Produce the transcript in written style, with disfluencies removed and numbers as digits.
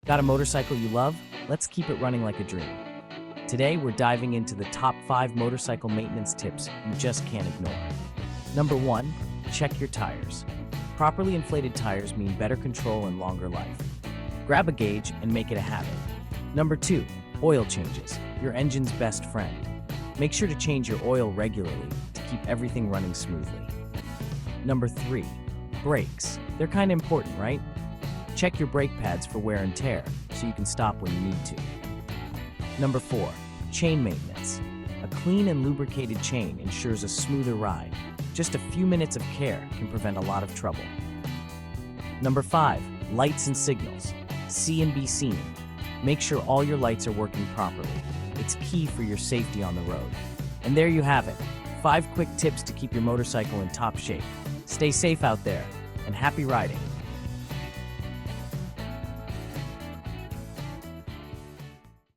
Got a motorcycle you love? Let's keep it running like a dream. Today, we're diving into the top 5 motorcycle maintenance tips you just can't ignore. Number 1, check your tires. Properly inflated tires mean better control and longer life. Grab a gauge and make it a habit. Number 2, oil changes, your engine's best friend. Make sure to change your oil regularly to keep everything running smoothly. Number 3, brakes. They're kind of important, right? Check your brake pads for wear and tear so you can stop when you need to. Number 4, chain maintenance. A clean and lubricated chain ensures a smoother ride. Just a few minutes of care can prevent a lot of trouble. Number 5, lights and signals. See and be seen. Make sure all your lights are working properly. It's key for your safety on the road. And there you have it, 5 quick tips to keep your motorcycle in top shape. Stay safe out there, and happy riding.